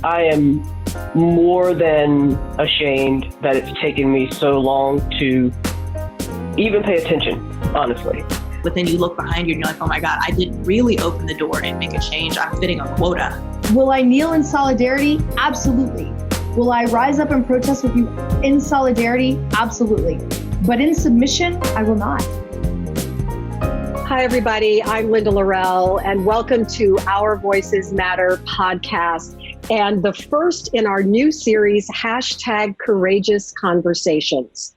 I am more than ashamed that it's taken me so long to even pay attention, honestly. But then you look behind you and you're like, oh my God, I didn't really open the door and make a change. I'm fitting a quota. Will I kneel in solidarity? Absolutely. Will I rise up and protest with you in solidarity? Absolutely. But in submission, I will not. Hi, everybody. I'm Linda Lorelle, and welcome to Our Voices Matter podcast, and the first in our new series, #Courageous Conversations.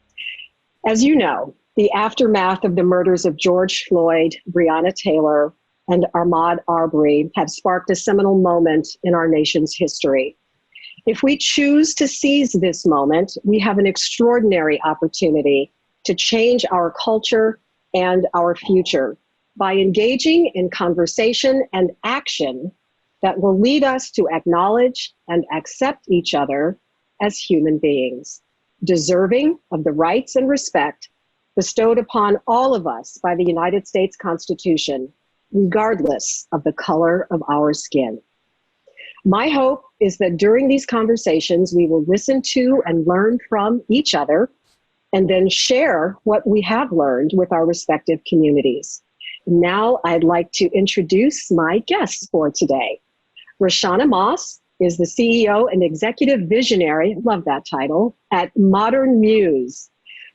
As you know, the aftermath of the murders of George Floyd, Breonna Taylor, and Ahmaud Arbery have sparked a seminal moment in our nation's history. If we choose to seize this moment, we have an extraordinary opportunity to change our culture and our future by engaging in conversation and action that will lead us to acknowledge and accept each other as human beings, deserving of the rights and respect bestowed upon all of us by the United States Constitution, regardless of the color of our skin. My hope is that during these conversations, we will listen to and learn from each other, and then share what we have learned with our respective communities. Now, I'd like to introduce my guests for today. Roshana Moss is the CEO and executive visionary, love that title, at Modern Muse.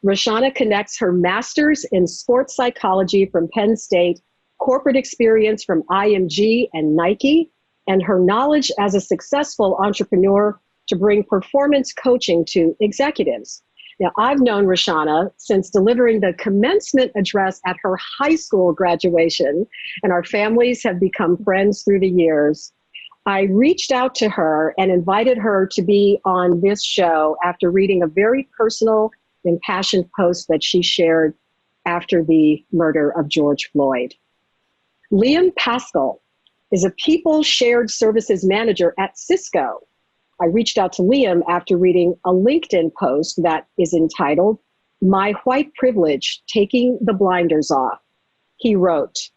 Roshana connects her master's in sports psychology from Penn State, corporate experience from IMG and Nike, and her knowledge as a successful entrepreneur to bring performance coaching to executives. Now, I've known Roshana since delivering the commencement address at her high school graduation, and our families have become friends through the years. I reached out to her and invited her to be on this show after reading a very personal, impassioned post that she shared after the murder of George Floyd. Liam Pascal is a people shared services manager at Cisco. I reached out to Liam after reading a LinkedIn post that is entitled, "My White Privilege, Taking the Blinders Off." He wrote,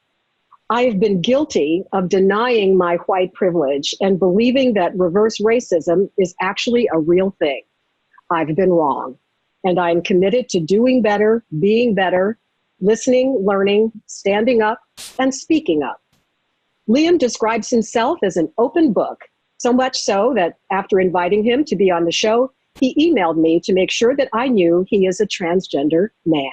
"I have been guilty of denying my white privilege and believing that reverse racism is actually a real thing. I've been wrong, and I am committed to doing better, being better, listening, learning, standing up, and speaking up." Liam describes himself as an open book, so much so that after inviting him to be on the show, he emailed me to make sure that I knew he is a transgender man.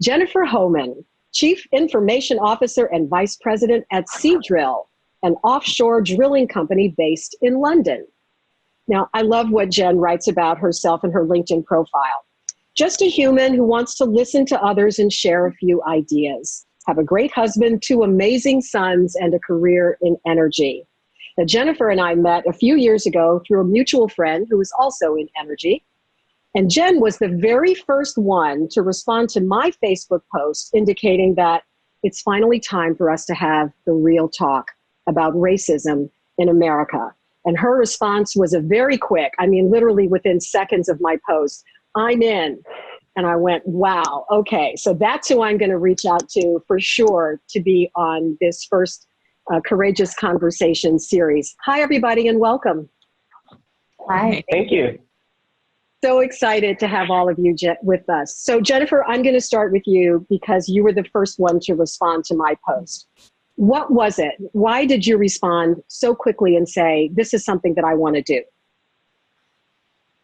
Jennifer Homan, Chief Information Officer and Vice President at Seadrill, an offshore drilling company based in London. Now, I love what Jen writes about herself in her LinkedIn profile. Just a human who wants to listen to others and share a few ideas. Have a great husband, 2 amazing sons, and a career in energy. Now, Jennifer and I met a few years ago through a mutual friend who was also in energy. And Jen was the very first one to respond to my Facebook post indicating that it's finally time for us to have the real talk about racism in America. And her response was a very quick, I mean, literally within seconds of my post, "I'm in." And I went, wow, okay. So that's who I'm going to reach out to for sure to be on this first Courageous Conversation series. Hi, everybody, and welcome. Hi. Thank you. So excited to have all of you with us. So Jennifer, I'm going to start with you because you were the first one to respond to my post. What was it? Why did you respond so quickly and say, this is something that I want to do?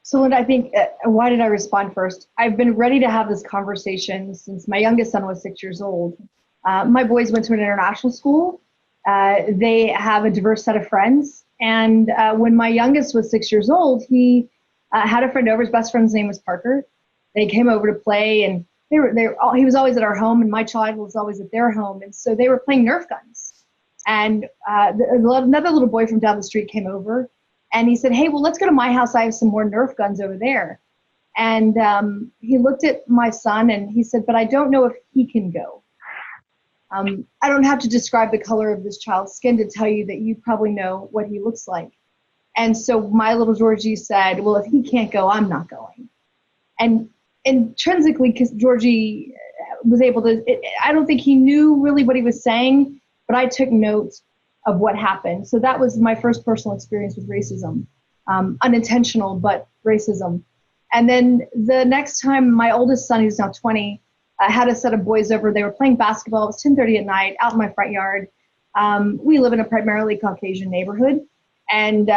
So I think, why did I respond first? I've been ready to have this conversation since my youngest son was 6 years old. My boys went to an international school. They have a diverse set of friends. And when my youngest was 6 years old, he had a friend over. His best friend's name was Parker. They came over to play, and he was always at our home, and my child was always at their home. And so they were playing Nerf guns. And another little boy from down the street came over, and he said, "Hey, well, let's go to my house. I have some more Nerf guns over there." And he looked at my son, and he said, "But I don't know if he can go." I don't have to describe the color of this child's skin to tell you that you probably know what he looks like. And so my little Georgie said, "Well, if he can't go, I'm not going." And intrinsically, because Georgie was able to, I don't think he knew really what he was saying, but I took notes of what happened. So that was my first personal experience with racism, unintentional, but racism. And then the next time, my oldest son, who's now 20, had a set of boys over. They were playing basketball. It was 10:30 at night out in my front yard. We live in a primarily Caucasian neighborhood. And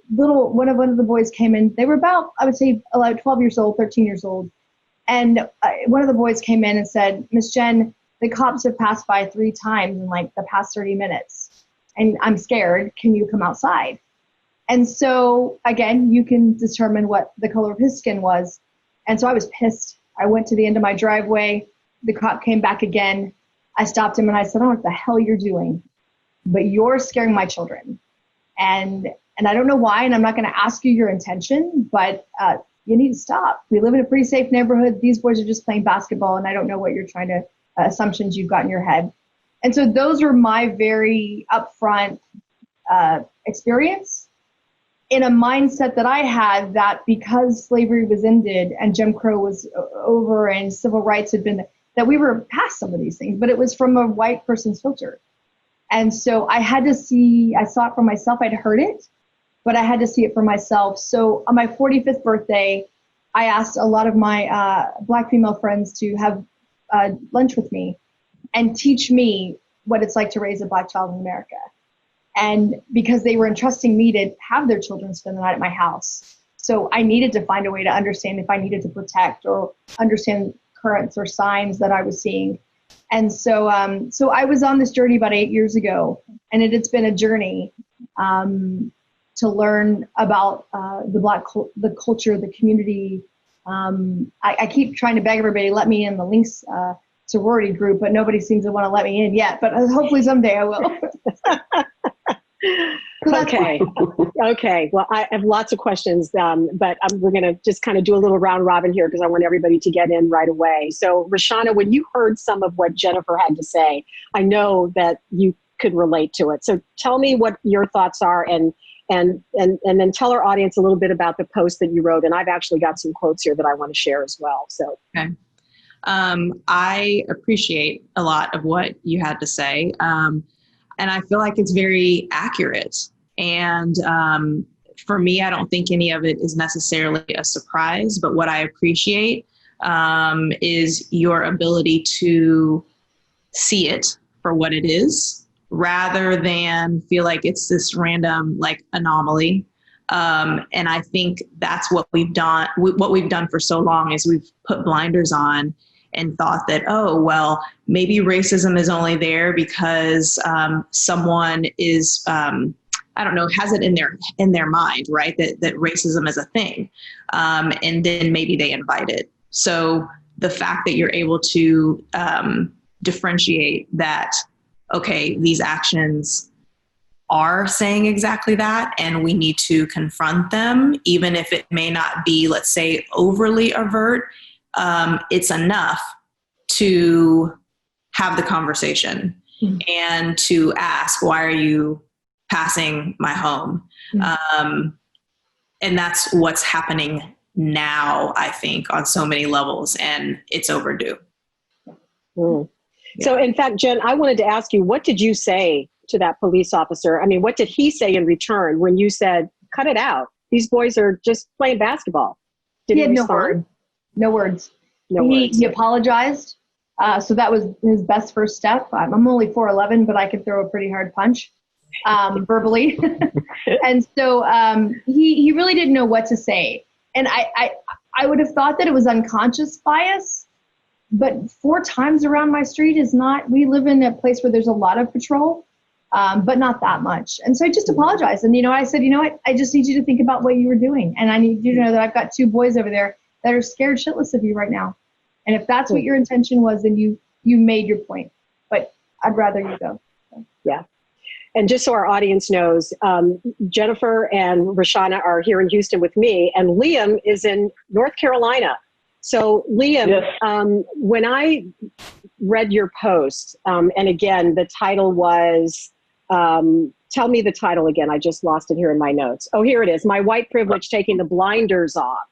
one of the boys came in. They were about, I would say, 12 years old, 13 years old. And one of the boys came in and said, "Miss Jen, the cops have passed by 3 times in like the past 30 minutes. And I'm scared. Can you come outside?" And so, again, you can determine what the color of his skin was. And so I was pissed. I went to the end of my driveway. The cop came back again. I stopped him and I said, "I don't know what the hell you're doing, but you're scaring my children. And I don't know why, and I'm not going to ask you your intention, but you need to stop. We live in a pretty safe neighborhood. These boys are just playing basketball, and I don't know what you're trying to, assumptions you've got in your head." And so those are my very upfront experience in a mindset that I had, that because slavery was ended and Jim Crow was over and civil rights had been, that we were past some of these things, but it was from a white person's filter. And so I saw it for myself. I'd heard it, but I had to see it for myself. So on my 45th birthday, I asked a lot of my Black female friends to have lunch with me and teach me what it's like to raise a Black child in America. And because they were entrusting me to have their children spend the night at my house. So I needed to find a way to understand if I needed to protect or understand currents or signs that I was seeing. And so I was on this journey about 8 years ago, and it's been a journey to learn about the culture, the community. I keep trying to beg everybody, let me in the Lynx sorority group, but nobody seems to want to let me in yet, but hopefully someday I will. Okay. Well, I have lots of questions, but we're going to just kind of do a little round robin here because I want everybody to get in right away. So, Roshana, when you heard some of what Jennifer had to say, I know that you could relate to it. So tell me what your thoughts are, and then tell our audience a little bit about the post that you wrote. And I've actually got some quotes here that I want to share as well. So, okay. I appreciate a lot of what you had to say. And I feel like it's very accurate. And for me, I don't think any of it is necessarily a surprise, but what I appreciate is your ability to see it for what it is, rather than feel like it's this random like anomaly. And I think that's what we've done. What we've done for so long is we've put blinders on and thought that, oh, well, maybe racism is only there because someone is, I don't know, has it in their mind, right? That racism is a thing. And then maybe they invite it. So the fact that you're able to differentiate that, okay, these actions are saying exactly that, and we need to confront them, even if it may not be, let's say, overly overt. It's enough to have the conversation and to ask, why are you passing my home? And that's what's happening now, I think, on so many levels, and it's overdue. Yeah. So in fact, Jen, I wanted to ask you, what did you say to that police officer? I mean, what did he say in return when you said, cut it out? These boys are just playing basketball. Did he had respond? No words. He apologized. So that was his best first step. I'm only 4'11", but I can throw a pretty hard punch verbally. And so he really didn't know what to say. And I would have thought that it was unconscious bias, but 4 times around my street is not. We live in a place where there's a lot of patrol, but not that much. And so I just apologized. And, I said, what? I just need you to think about what you were doing. And I need you to know that I've got 2 boys over there that are scared shitless of you right now. And if that's what your intention was, then you made your point. But I'd rather you go. So. Yeah. And just so our audience knows, Jennifer and Roshana are here in Houston with me, and Liam is in North Carolina. So Liam, yes. When I read your post, and again, the title was, tell me the title again. I just lost it here in my notes. Oh, here it is. My white privilege taking the blinders off.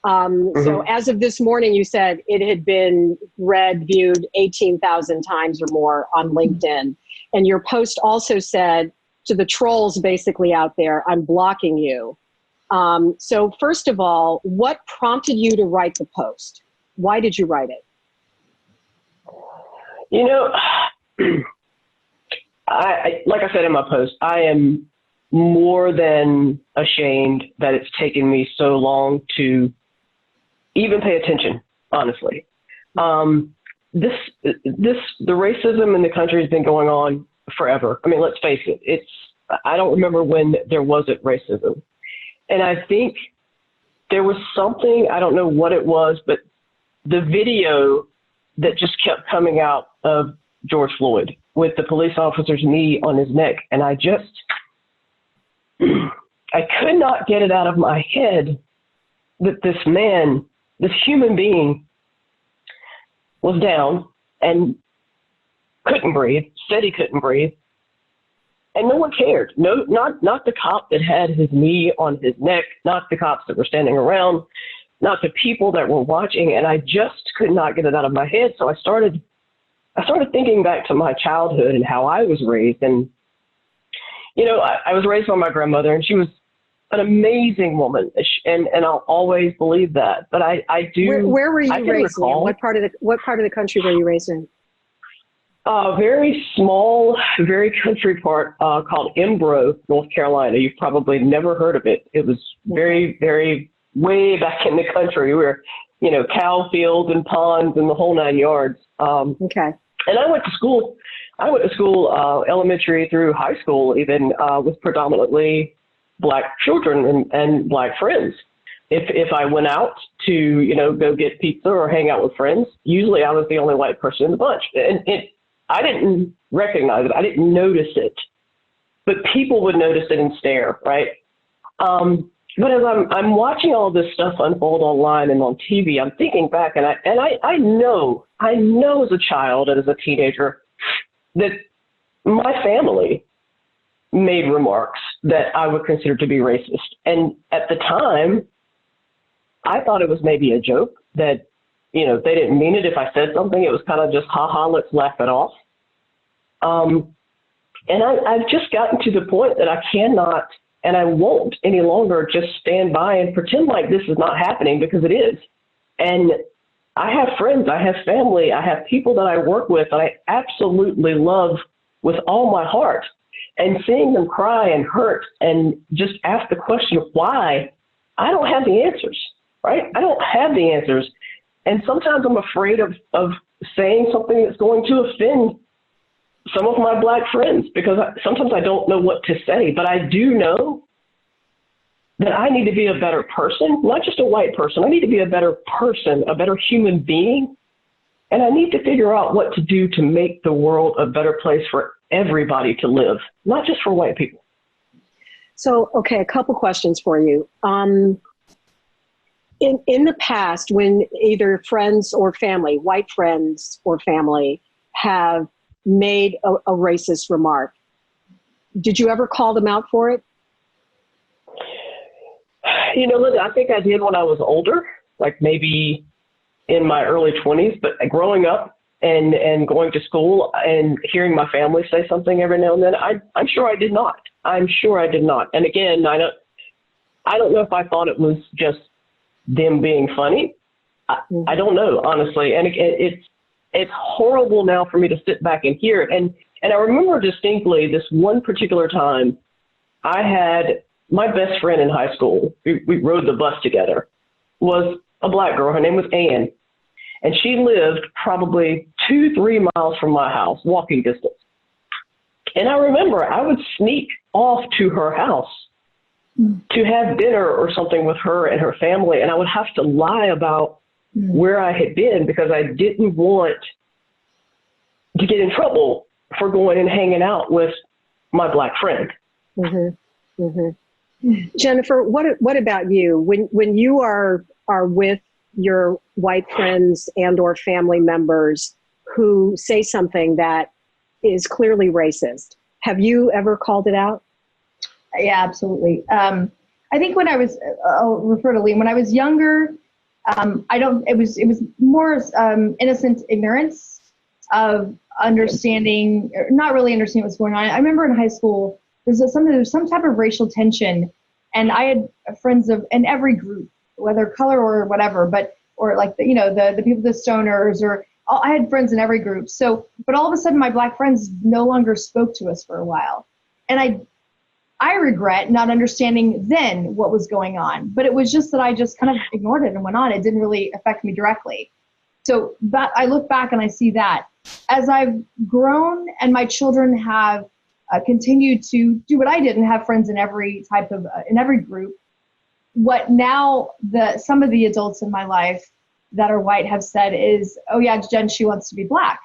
So as of this morning, you said it had been read, viewed 18,000 times or more on LinkedIn. And your post also said to the trolls basically out there, I'm blocking you. So first of all, what prompted you to write the post? Why did you write it? You know, like I said in my post, I am more than ashamed that it's taken me so long to even pay attention, honestly. The racism in the country has been going on forever. I mean, let's face it, I don't remember when there wasn't racism. And I think there was something, I don't know what it was, but the video that just kept coming out of George Floyd with the police officer's knee on his neck. And I could not get it out of my head that this man, this human being, was down and couldn't breathe, said he couldn't breathe. And no one cared. No, not the cop that had his knee on his neck, not the cops that were standing around, not the people that were watching. And I just could not get it out of my head. So I started thinking back to my childhood and how I was raised. And, you know, I was raised by my grandmother, and she was an amazing woman. And I'll always believe that. But I do. Where were you raised in? What part of the country were you raised in? A very small, very country part called Embro, North Carolina. You've probably never heard of it. It was very, very way back in the country where, you know, cow fields and ponds and the whole 9 yards. Okay. And I went to school, elementary through high school, even with predominantly Black children and Black friends. If I went out to, you know, go get pizza or hang out with friends, usually I was the only white person in the bunch. And I didn't recognize it. I didn't notice it, but people would notice it and stare, right? But as I'm watching all this stuff unfold online and on TV, I'm thinking back, and I know as a child and as a teenager that my family made remarks that I would consider to be racist. And at the time, I thought it was maybe a joke, that, you know, they didn't mean it. If I said something, it was kind of just, ha, let's laugh it off. And I've just gotten to the point that I cannot, and I won't any longer just stand by and pretend like this is not happening, because it is. And I have friends, I have family, I have people that I work with that I absolutely love with all my heart. And seeing them cry and hurt and just ask the question of why, I don't have the answers, right? I don't have the answers. And sometimes I'm afraid of saying something that's going to offend some of my Black friends, because sometimes I don't know what to say. But I do know that I need to be a better person, not just a white person. I need to be a better person, a better human being. And I need to figure out what to do to make the world a better place for everybody to live, not just for white people. So, okay, a couple questions for you. In the past, when either friends or family, white friends or family, have made a racist remark, did you ever call them out for it? You know, Linda, I think I did when I was older, like maybe in my early 20s, but growing up and going to school and hearing my family say something every now and then, I'm sure I did not. I'm sure I did not. And again, I don't know if I thought it was just them being funny. I don't know, honestly. And it's horrible now for me to sit back and hear it. And I remember distinctly this one particular time I had my best friend in high school. We rode the bus together, was a Black girl. Her name was Ann. And she lived probably 2-3 miles from my house, walking distance. And I remember I would sneak off to her house to have dinner or something with her and her family. And I would have to lie about where I had been, because I didn't want to get in trouble for going and hanging out with my Black friend. Mm-hmm. Mm-hmm. Jennifer, what about you? When you are with your white friends and or family members who say something that is clearly racist, have you ever called it out? Yeah, absolutely. I think when I was, I'll refer to Liam, when I was younger, It was more innocent ignorance of understanding, or not really understanding what's going on. I remember in high school, there was some type of racial tension, and I had friends in every group, whether color or whatever, or like the people, the stoners, I had friends in every group. So, but all of a sudden my Black friends no longer spoke to us for a while. And I regret not understanding then what was going on, but it was just that I just kind of ignored it and went on. It didn't really affect me directly. So that I look back and I see that as I've grown and my children have continued to do what I did and have friends in every type of, in every group, what now some of the adults in my life that are white have said is, oh yeah, Jen, she wants to be Black.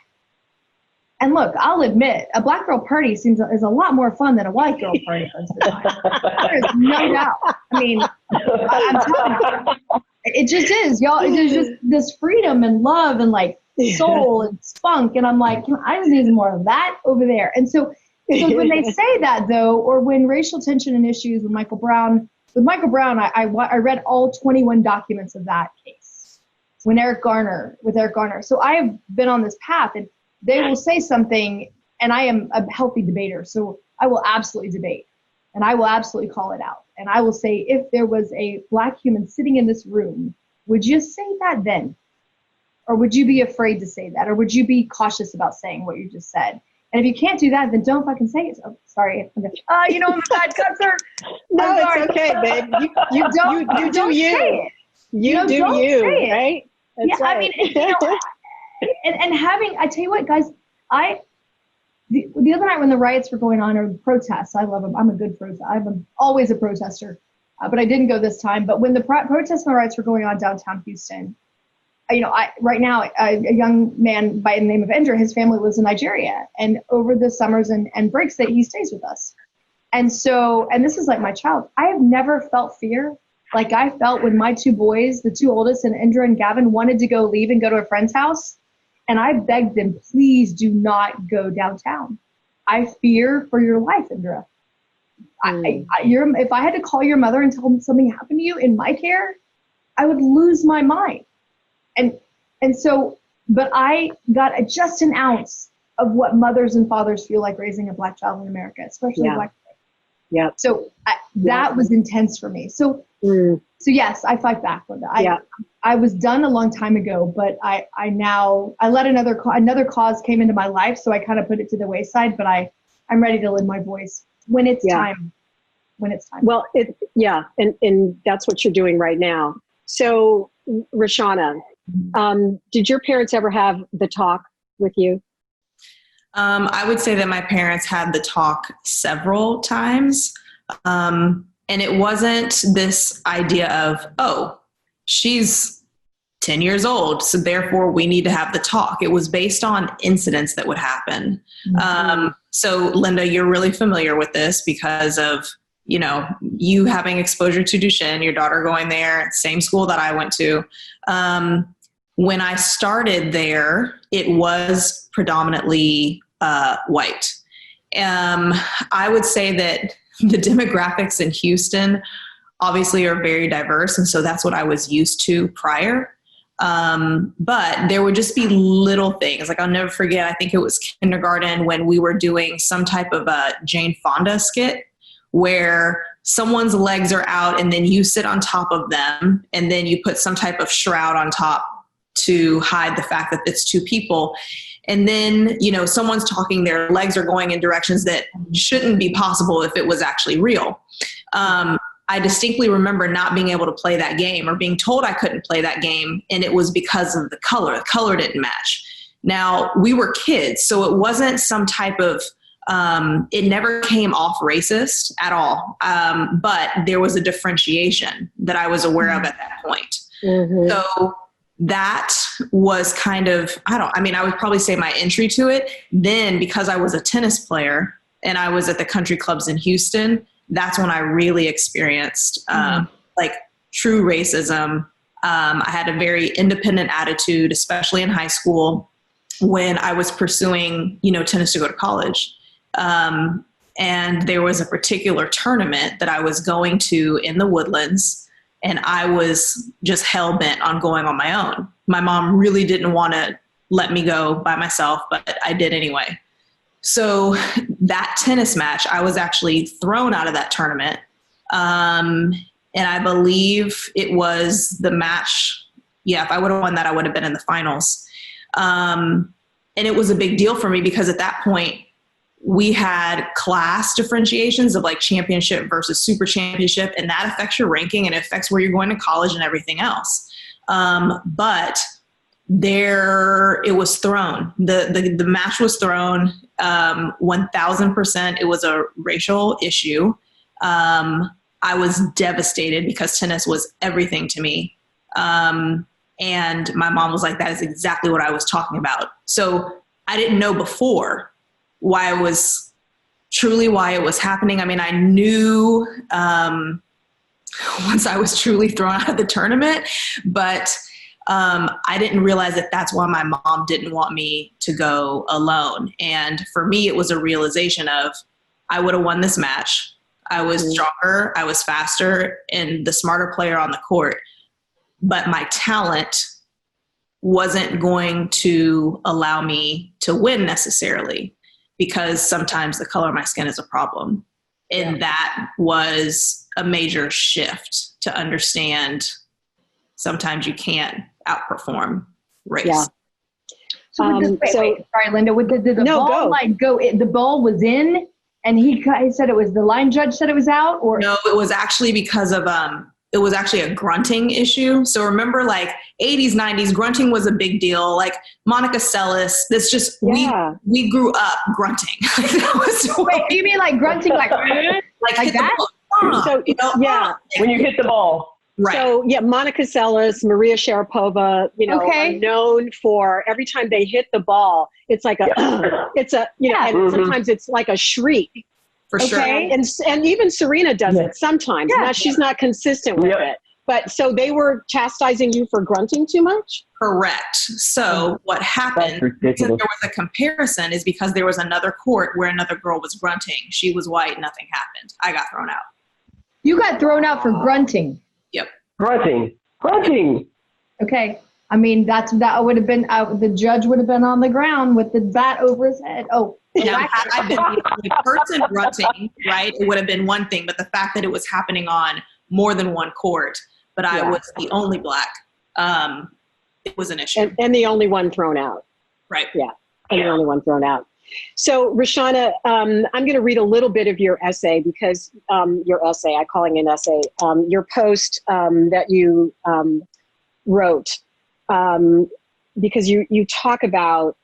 And look, I'll admit, a Black girl party is a lot more fun than a white girl party. There's no doubt. I mean, I'm telling you, it just is, y'all. There's just this freedom and love and like soul and spunk. And I'm like, I just need more of that over there. And so when they say that though, or when racial tension and issues with Michael Brown, I read all 21 documents of that case. With Eric Garner. So I have been on this path, and they will say something, and I am a healthy debater. So I will absolutely debate, and I will absolutely call it out. And I will say, if there was a Black human sitting in this room, would you say that then? Or would you be afraid to say that? Or would you be cautious about saying what you just said? And if you can't do that, then don't fucking say it. Oh, sorry. I'm a bad cusser. No, it's okay, babe. You do you. You do you, right? That's yeah, right. I mean, and having, I tell you what, guys, the other night when the riots were going on, or protests, I love them. I'm a good protester. I'm always a protester, but I didn't go this time. But when the protests and the riots were going on downtown Houston, right now, a young man by the name of Andrew, his family lives in Nigeria, and over the summers and breaks that he stays with us. And this is like my child. I have never felt fear like I felt when my two boys, the two oldest, and Indra and Gavin, wanted to leave and go to a friend's house. And I begged them, please do not go downtown. I fear for your life, Indra. If I had to call your mother and tell them something happened to you in my care, I would lose my mind. And so, but I got just an ounce of what mothers and fathers feel like raising a Black child in America, especially a Black child. Yeah. So that was intense for me. So yes, I fight back, Linda. I was done a long time ago, but I let another cause came into my life, so I kind of put it to the wayside. But I'm ready to lend my voice when it's time. When it's time. Well, and that's what you're doing right now. So, Rashana, did your parents ever have the talk with you? I would say that my parents had the talk several times. And it wasn't this idea of, oh, she's 10 years old, so therefore we need to have the talk. It was based on incidents that would happen. Mm-hmm. So Linda, you're really familiar with this because of, you having exposure to Duchenne, your daughter going there, same school that I went to. When I started there, it was predominantly white. I would say that the demographics in Houston obviously are very diverse, and so that's what I was used to prior. But there would just be little things. Like I'll never forget, I think it was kindergarten when we were doing some type of a Jane Fonda skit where someone's legs are out and then you sit on top of them and then you put some type of shroud on top to hide the fact that it's two people. And then, someone's talking, their legs are going in directions that shouldn't be possible if it was actually real. I distinctly remember not being able to play that game or being told I couldn't play that game. And it was because of the color. The color didn't match. Now, we were kids, so it wasn't some type of, it never came off racist at all. But there was a differentiation that I was aware of at that point. Mm-hmm. So that was kind of, I would probably say my entry to it. Then because I was a tennis player and I was at the country clubs in Houston, that's when I really experienced like true racism. I had a very independent attitude, especially in high school when I was pursuing, tennis to go to college. And there was a particular tournament that I was going to in the Woodlands. And I was just hell bent on going on my own. My mom really didn't want to let me go by myself, but I did anyway. So that tennis match, I was actually thrown out of that tournament. And I believe it was the match. Yeah, if I would have won that, I would have been in the finals. And it was a big deal for me because at that point, we had class differentiations of like championship versus super championship, and that affects your ranking and it affects where you're going to college and everything else. But it was thrown. The match was thrown 1,000%. It was a racial issue. I was devastated because tennis was everything to me. And my mom was like, that is exactly what I was talking about. So I didn't know before why it was happening. I mean, I knew once I was truly thrown out of the tournament, but I didn't realize that that's why my mom didn't want me to go alone. And for me, it was a realization of I would have won this match. I was stronger, I was faster, and the smarter player on the court. But my talent wasn't going to allow me to win necessarily, because sometimes the color of my skin is a problem. And that was a major shift to understand sometimes you can't outperform race. Yeah. So, sorry, Linda, did the ball line go? The ball was in, and he said it was the line judge said it was out, or no? It was actually because of it was actually a grunting issue. So remember, like 80s, 90s, grunting was a big deal. Like Monica Seles, this just we grew up grunting. Wait, you mean like grunting, like that? So when you hit the ball. Right. So Monica Seles, Maria Sharapova, are known for every time they hit the ball, it's like and sometimes it's like a shriek. For sure. And even Serena does it sometimes. Now she's not consistent with it. But so they were chastising you for grunting too much? Correct. So what happened, since there was a comparison, is because there was another court where another girl was grunting. She was white, nothing happened. I got thrown out. You got thrown out for grunting? Yep. Grunting. Okay. I mean, that would have been, the judge would have been on the ground with the bat over his head. Oh. Now, had I been the only person grunting, right, it would have been one thing. But the fact that it was happening on more than one court, but I was the only Black, it was an issue. And the only one thrown out. Right. Yeah. And the only one thrown out. So, Rashana, I'm going to read a little bit of your essay because I'm calling it an essay, your post that you wrote, because you talk about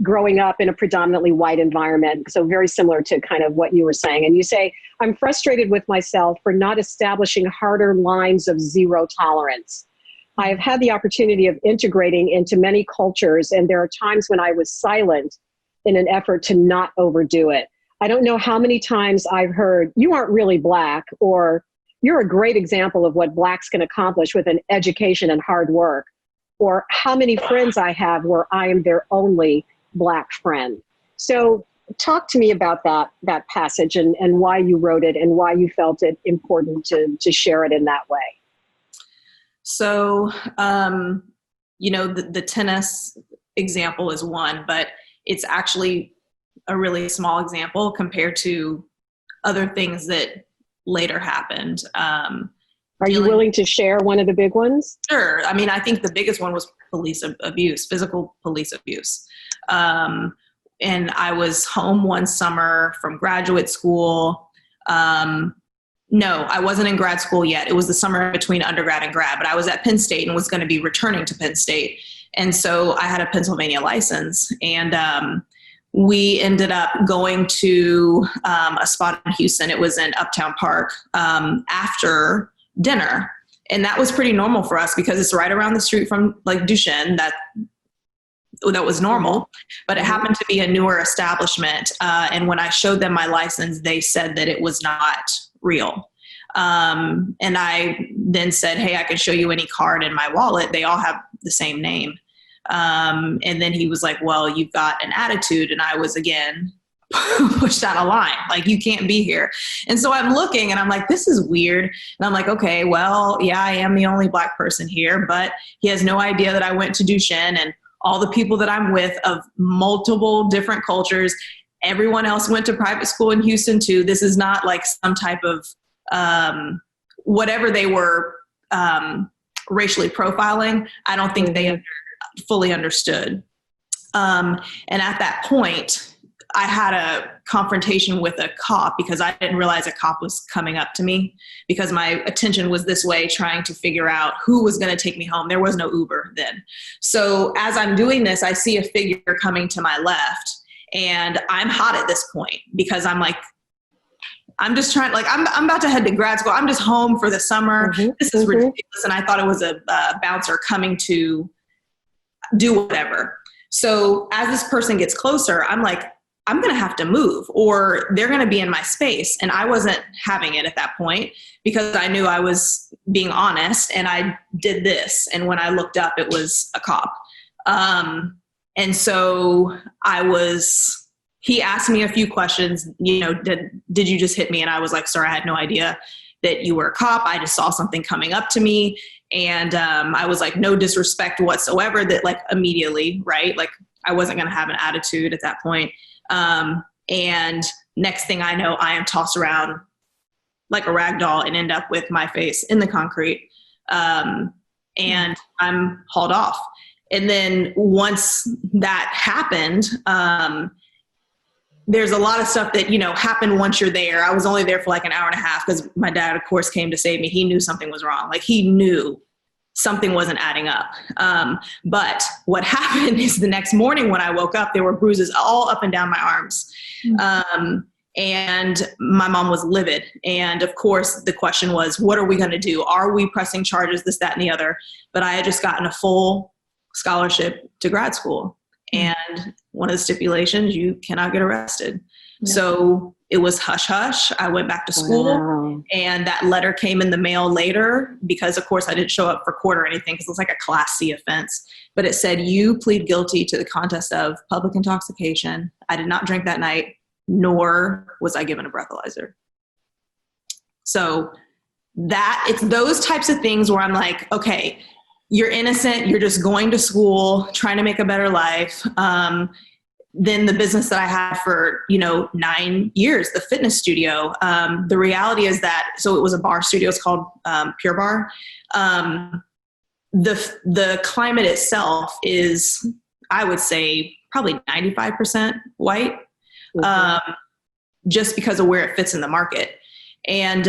growing up in a predominantly white environment. So very similar to kind of what you were saying. And you say, I'm frustrated with myself for not establishing harder lines of zero tolerance. I have had the opportunity of integrating into many cultures, and there are times when I was silent in an effort to not overdo it. I don't know how many times I've heard, you aren't really Black, or you're a great example of what Blacks can accomplish with an education and hard work, or how many friends I have where I am their only Black friend. So talk to me about that passage and why you wrote it and why you felt it important to share it in that way. So, the tennis example is one, but it's actually a really small example compared to other things that later happened. Are you willing to share one of the big ones? Sure. I mean, I think the biggest one was police abuse, physical police abuse. And I was home one summer from graduate school. No, I wasn't in grad school yet. It was the summer between undergrad and grad, but I was at Penn State and was going to be returning to Penn State. And so I had a Pennsylvania license, and we ended up going to a spot in Houston. It was in Uptown Park after dinner. And that was pretty normal for us because it's right around the street from like Duchenne. That was normal, but it happened to be a newer establishment. And when I showed them my license, they said that it was not real. And I then said, hey, I can show you any card in my wallet. They all have the same name. And then he was like, well, you've got an attitude. And I was, again, pushed out a line, like, you can't be here. And so I'm looking and I'm like, this is weird. And I'm like, okay, well, yeah, I am the only Black person here, but he has no idea that I went to Duchenne, and all the people that I'm with of multiple different cultures, everyone else went to private school in Houston too. This is not like some type of whatever they were racially profiling. I don't think they fully understood. And at that point, I had a confrontation with a cop because I didn't realize a cop was coming up to me, because my attention was this way, trying to figure out who was going to take me home. There was no Uber then. So as I'm doing this, I see a figure coming to my left, and I'm hot at this point because I'm like, I'm just trying, like, I'm about to head to grad school. I'm just home for the summer. This is ridiculous. And I thought it was a bouncer coming to do whatever. So as this person gets closer, I'm like, I'm going to have to move, or they're going to be in my space. And I wasn't having it at that point because I knew I was being honest, and I did this. And when I looked up, it was a cop. And so he asked me a few questions, did you just hit me? And I was like, sir, I had no idea that you were a cop. I just saw something coming up to me. And I was like, no disrespect whatsoever, that, like, immediately, right? Like, I wasn't going to have an attitude at that point. And next thing I know, I am tossed around like a rag doll and end up with my face in the concrete. And I'm hauled off. And then once that happened, there's a lot of stuff that, happened once you're there. I was only there for like an hour and a half because my dad, of course, came to save me. He knew something was wrong. Like, he knew something wasn't adding up. But what happened is the next morning when I woke up, there were bruises all up and down my arms. And my mom was livid. And of course, the question was, what are we going to do? Are we pressing charges, this, that, and the other? But I had just gotten a full scholarship to grad school. And one of the stipulations, you cannot get arrested. No. So it was hush hush. I went back to school, and that letter came in the mail later because, of course, I didn't show up for court or anything because it was like a Class C offense. But it said, you plead guilty to the contest of public intoxication. I did not drink that night, nor was I given a breathalyzer. So it's those types of things where I'm like, okay, you're innocent. You're just going to school, trying to make a better life. Then the business that I had for, 9 years, the fitness studio, the reality is that, so it was a bar studio. It's called Pure Bar. The climate itself is, I would say, probably 95% white, just because of where it fits in the market. And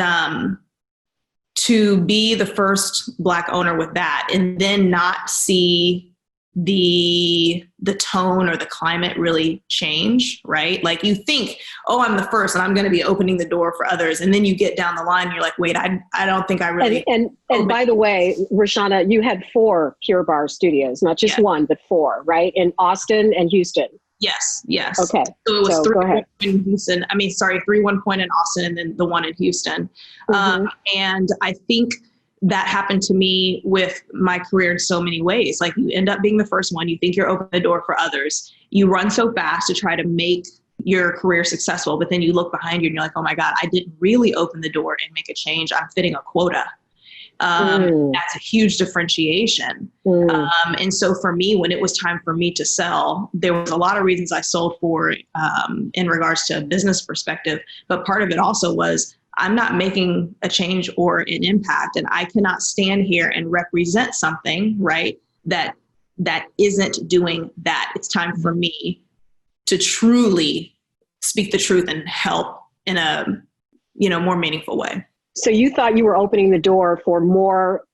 to be the first Black owner with that, and then not see the tone or the climate really change, right? Like, you think, oh, I'm the first and I'm going to be opening the door for others. And then you get down the line and you're like, wait, I don't think I really. And by the way, Roshana, you had 4 Pure Bar studios, not just one, but 4, right? In Austin and Houston. Yes. Okay. So it was 3 in Houston. 3 point in Austin, and then the one in Houston. And I think that happened to me with my career in so many ways. Like, you end up being the first one. You think you're opening the door for others. You run so fast to try to make your career successful, but then you look behind you and you're like, oh my God, I didn't really open the door and make a change. I'm fitting a quota. That's a huge differentiation. And so for me, when it was time for me to sell, there was a lot of reasons I sold for in regards to a business perspective. But part of it also was, I'm not making a change or an impact, and I cannot stand here and represent something, right, that isn't doing that. It's time for me to truly speak the truth and help in a, more meaningful way. So you thought you were opening the door for more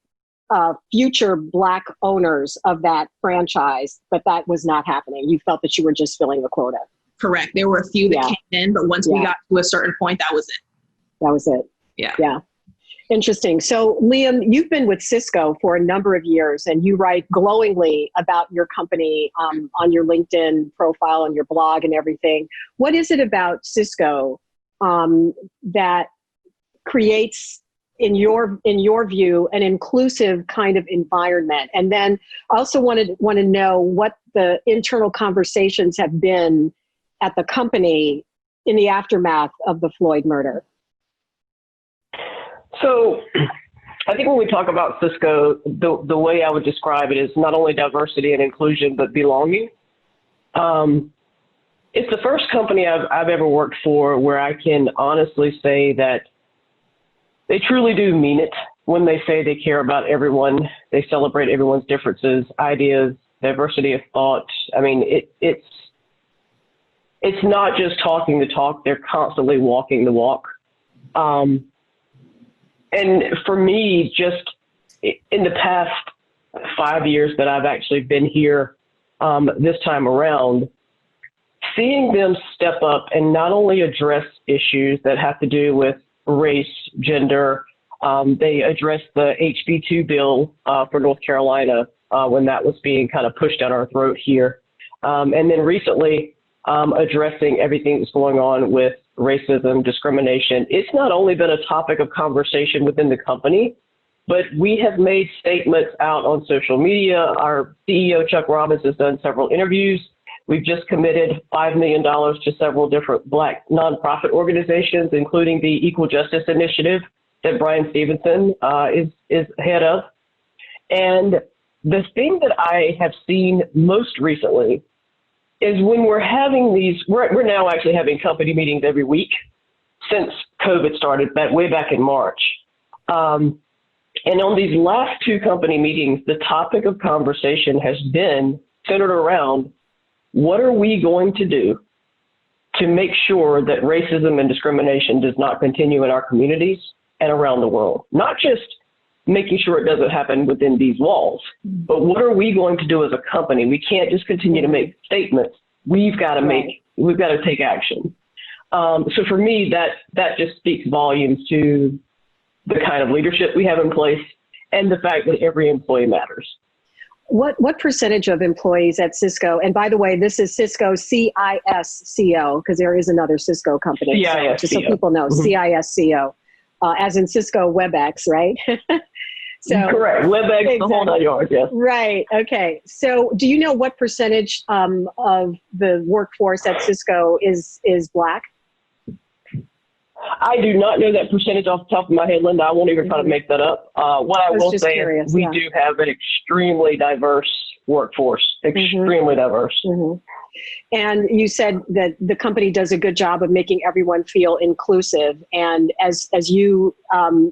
future Black owners of that franchise, but that was not happening. You felt that you were just filling the quota. Correct. There were a few that came in, but once we got to a certain point, that was it. That was it. Yeah. Interesting. So Liam, you've been with Cisco for a number of years, and you write glowingly about your company on your LinkedIn profile and your blog and everything. What is it about Cisco that creates, in your view, an inclusive kind of environment? And then I also want to know what the internal conversations have been at the company in the aftermath of the Floyd murder? So I think when we talk about Cisco, the way I would describe it is not only diversity and inclusion, but belonging. It's the first company I've ever worked for where I can honestly say that they truly do mean it when they say they care about everyone. They celebrate everyone's differences, ideas, diversity of thought. I mean, it's not just talking the talk, they're constantly walking the walk. And for me, just in the past 5 years that I've actually been here this time around, seeing them step up and not only address issues that have to do with race, gender, they addressed the HB2 bill for North Carolina when that was being kind of pushed down our throat here. And then recently addressing everything that's going on with racism, discrimination. It's not only been a topic of conversation within the company, but we have made statements out on social media. Our CEO, Chuck Robbins, has done several interviews. We've just committed $5 million to several different Black nonprofit organizations, including the Equal Justice Initiative that Brian Stevenson is head of. And the thing that I have seen most recently is when we're having these, we're now actually having company meetings every week since COVID started, way back in March. And on these last two company meetings, the topic of conversation has been centered around what are we going to do to make sure that racism and discrimination does not continue in our communities and around the world? Not just making sure it doesn't happen within these walls, but what are we going to do as a company? We can't just continue to make statements. We've got to take action. So for me, that just speaks volumes to the kind of leadership we have in place and the fact that every employee matters. What percentage of employees at Cisco, and by the way, this is Cisco CISCO, because there is another Cisco company, so just so people know, CISCO, as in Cisco WebEx, right? So correct, WebEx, exactly. The whole 9 yards, yes. Right, okay. So do you know what percentage of the workforce at Cisco is Black? I do not know that percentage off the top of my head, Linda. I won't even try to make that up. What I will say is we do have an extremely diverse workforce, extremely diverse. Mm-hmm. And you said that the company does a good job of making everyone feel inclusive. And as you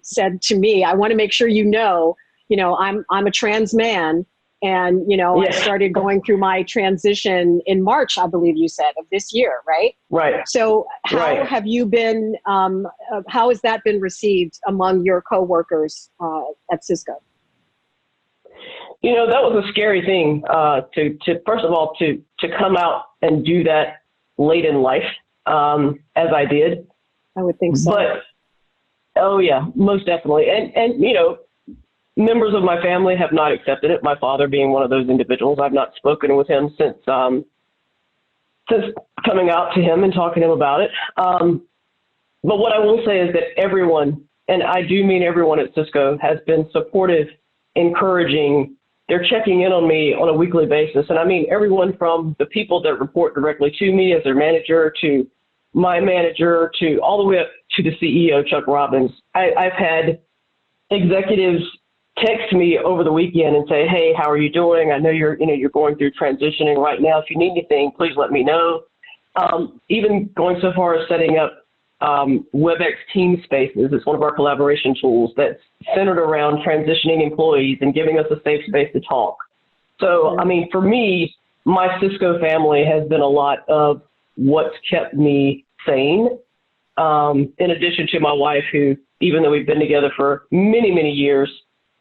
said to me, I want to make sure you know, I'm a trans man. And, I started going through my transition in March, I believe you said, of this year, right? Right. So how have you been, how has that been received among your coworkers at Cisco? That was a scary thing to first of all, to come out and do that late in life, as I did. I would think so. But, oh yeah, most definitely. And members of my family have not accepted it. My father being one of those individuals. I've not spoken with him since coming out to him and talking to him about it. But what I will say is that everyone, and I do mean everyone at Cisco, has been supportive, encouraging. They're checking in on me on a weekly basis. And I mean everyone from the people that report directly to me as their manager, to my manager, to all the way up to the CEO, Chuck Robbins. I've had executives text me over the weekend and say, hey, how are you doing? I know you're going through transitioning right now. If you need anything, please let me know. Even going so far as setting up WebEx Team Spaces. It's one of our collaboration tools that's centered around transitioning employees and giving us a safe space to talk. So, I mean, for me, my Cisco family has been a lot of what's kept me sane. In addition to my wife, who, even though we've been together for many, many years,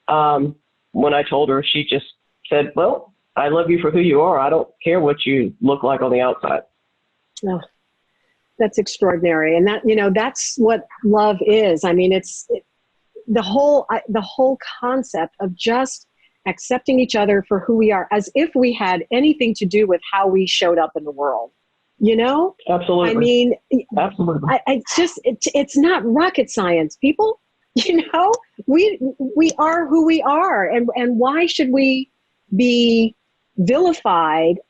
when I told her, she just said, well, I love you for who you are. I don't care what you look like on the outside. Oh, that's extraordinary. And that, that's what love is. I mean, the whole concept of just accepting each other for who we are, as if we had anything to do with how we showed up in the world. Absolutely. I mean, absolutely. It's not rocket science, people. We are who we are, and why should we be vilified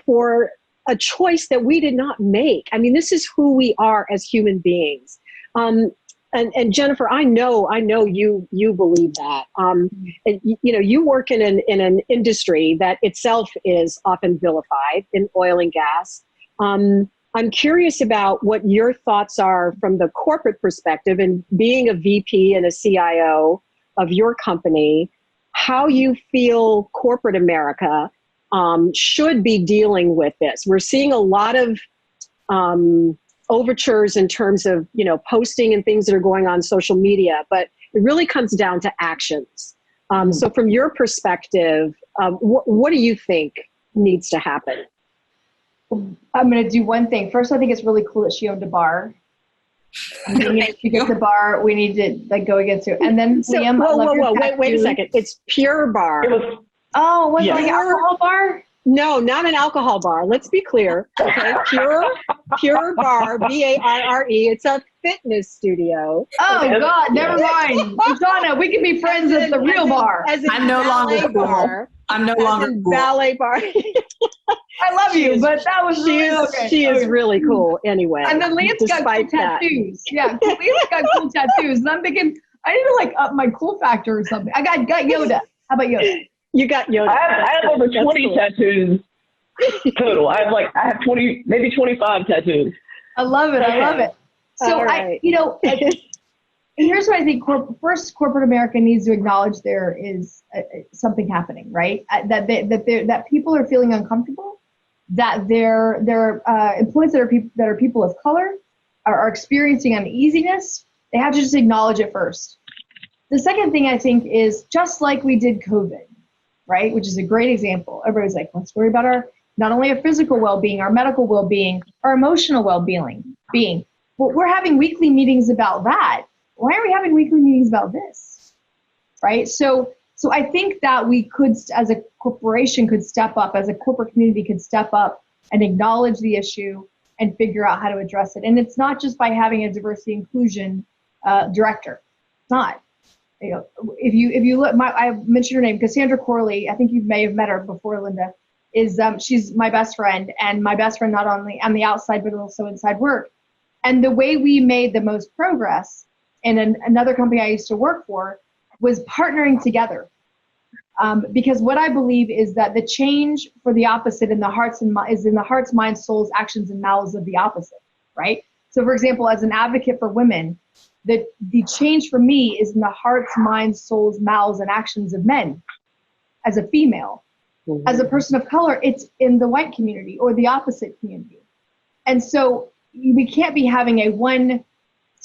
for a choice that we did not make. I mean, this is who we are as human beings. And Jennifer, I know you believe that. And, you work in an industry that itself is often vilified in oil and gas. I'm curious about what your thoughts are from the corporate perspective and being a VP and a CIO of your company, how you feel corporate America should be dealing with this. We're seeing a lot of overtures in terms of, posting and things that are going on social media, but it really comes down to actions. So from your perspective, what do you think needs to happen? I'm going to do one thing. First, I think it's really cool that she owned a bar. If you get the bar, we need to go against you. And then Liam, whoa, wait a second. It's Pure Bar. Was it like an alcohol bar? No, not an alcohol bar. Let's be clear. Okay, Pure Bar, Barre. It's a fitness studio. Oh God, never mind. Donna, we can be friends at the real bar. I'm no longer cool. I'm no longer cool. Ballet bar. I love you, but that was she is really cool anyway. And then Liam's got cool tattoos. Yeah, Liam's got cool tattoos. And I'm thinking, I need to up my cool factor or something. I got Yoda. How about Yoda? You got Yoda. I have over 20 tattoos total. I have 20, maybe 25 tattoos. I love it. I love it. So right. Here's what I think. First, corporate America needs to acknowledge there is something happening, right? That people are feeling uncomfortable. That their employees that are people of color are experiencing uneasiness. They have to just acknowledge it first. The second thing I think is just like we did COVID, right? Which is a great example. Everybody's like, let's worry about not only our physical well-being, our medical well-being, our emotional well-being. Well, we're having weekly meetings about that. Why are we having weekly meetings about this? Right? So I think that we could, as a corporation, could step up, as a corporate community could step up and acknowledge the issue and figure out how to address it. And it's not just by having a diversity inclusion director. It's not. If you look, I mentioned her name, Cassandra Corley. I think you may have met her before, Linda. She's my best friend, and my best friend not only on the outside but also inside work. And the way we made the most progress in another company I used to work for was partnering together. Because what I believe is that the change for the opposite is in the hearts, minds, souls, actions, and mouths of the opposite, right? So for example, as an advocate for women, the change for me is in the hearts, minds, souls, mouths, and actions of men as a female. Mm-hmm. As a person of color, it's in the white community or the opposite community. And so we can't be having a one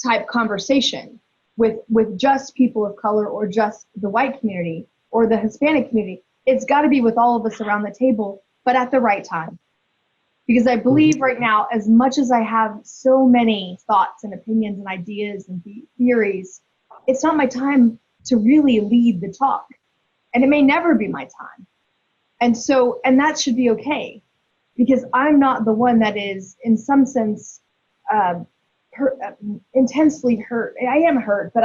type conversation with just people of color or just the white community or the Hispanic community. It's got to be with all of us around the table, but at the right time. Because I believe right now, as much as I have so many thoughts and opinions and ideas and theories, it's not my time to really lead the talk. And it may never be my time. And that should be okay. Because I'm not the one that is, in some sense, intensely hurt. I am hurt, but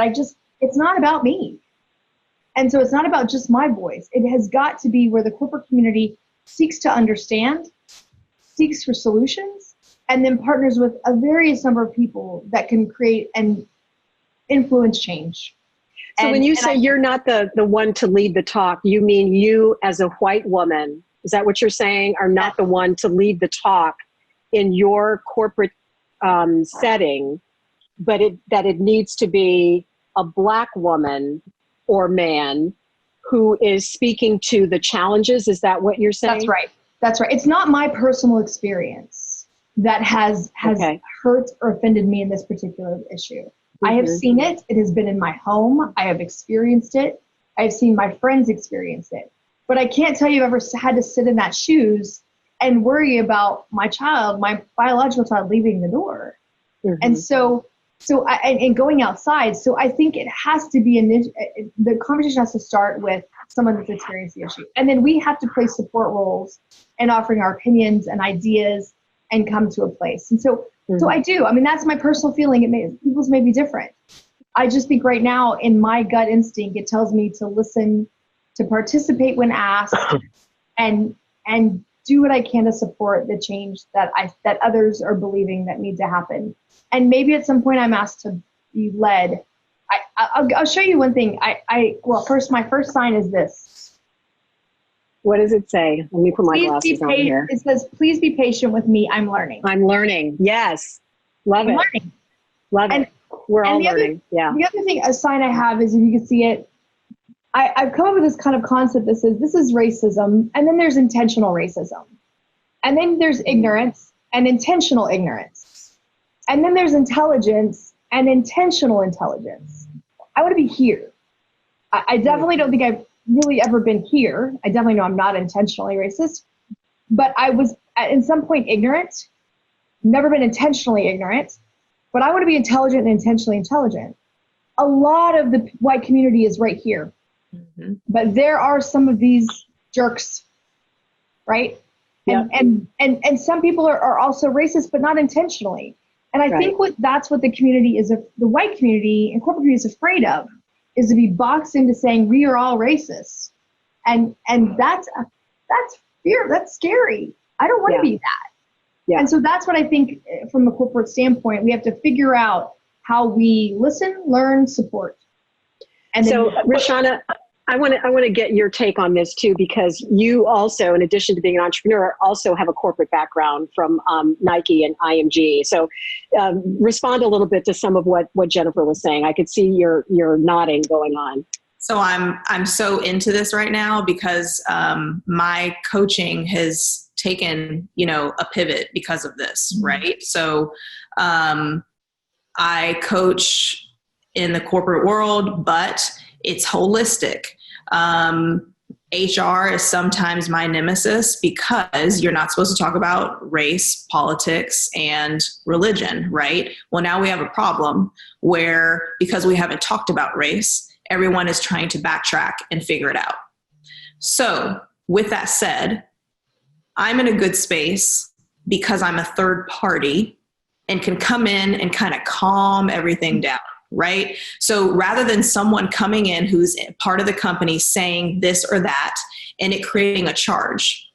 it's not about me. And so it's not about just my voice. It has got to be where the corporate community seeks to understand, seeks for solutions, and then partners with a various number of people that can create and influence change. So when you say you're not the one to lead the talk, you mean you as a white woman, is that what you're saying, are not the one to lead the talk in your corporate setting, but it needs to be a Black woman or man who is speaking to the challenges? Is that what you're saying? That's right. It's not my personal experience that has hurt or offended me in this particular issue. Mm-hmm. I have seen it. It has been in my home. I have experienced it. I've seen my friends experience it. But I can't tell you I've ever had to sit in that shoes and worry about my child, my biological child, leaving the door. Mm-hmm. And going outside. So I think it has to be the conversation has to start with someone that's experienced the issue. And then we have to play support roles in offering our opinions and ideas and come to a place. And so I do. I mean, that's my personal feeling. People's may be different. I just think right now in my gut instinct, it tells me to listen, to participate when asked, and do what I can to support the change that others are believing that needs to happen. And maybe at some point I'm asked to be led. I'll show you one thing. Well, first, my first sign is this. What does it say? Let me put my glasses on here. It says, please be patient with me. I'm learning. I'm learning. Yes. Love it. Learning. Love it. We're all learning. Yeah. The other thing, a sign I have is, if you can see it, I've come up with this kind of concept that says this is racism, and then there's intentional racism. And then there's ignorance and intentional ignorance. And then there's intelligence and intentional intelligence. I want to be here. I definitely don't think I've really ever been here. I definitely know I'm not intentionally racist, but I was at some point ignorant, never been intentionally ignorant, but I want to be intelligent and intentionally intelligent. A lot of the white community is right here, but there are some of these jerks, right? Yeah. And some people are also racist, but not intentionally. And I think that's what the community is, the white community and corporate community is afraid of, is to be boxed into saying we are all racist. And that's fear. That's scary. I don't want to be that. Yeah. And so that's what I think from a corporate standpoint, we have to figure out how we listen, learn, support. And so, Rashana, I want to get your take on this too, because you also, in addition to being an entrepreneur, also have a corporate background from Nike and IMG. So respond a little bit to some of what Jennifer was saying. I could see your nodding going on. So I'm so into this right now because my coaching has taken, a pivot because of this, right? So I coach in the corporate world, but it's holistic. HR is sometimes my nemesis because you're not supposed to talk about race, politics, and religion, right? Well, now we have a problem where, because we haven't talked about race, everyone is trying to backtrack and figure it out. So with that said, I'm in a good space because I'm a third party and can come in and kind of calm everything down. Right? So rather than someone coming in who's part of the company saying this or that and it creating a charge,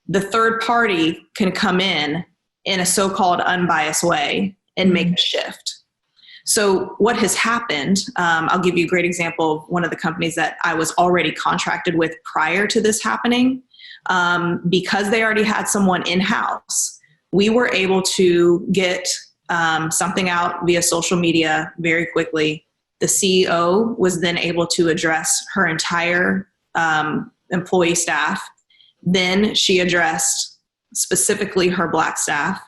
the third party can come in a so-called unbiased way and make a shift. So what has happened, I'll give you a great example of one of the companies that I was already contracted with prior to this happening. Because they already had someone in-house, we were able to get something out via social media very quickly. The CEO was then able to address her entire employee staff. Then she addressed specifically her Black staff.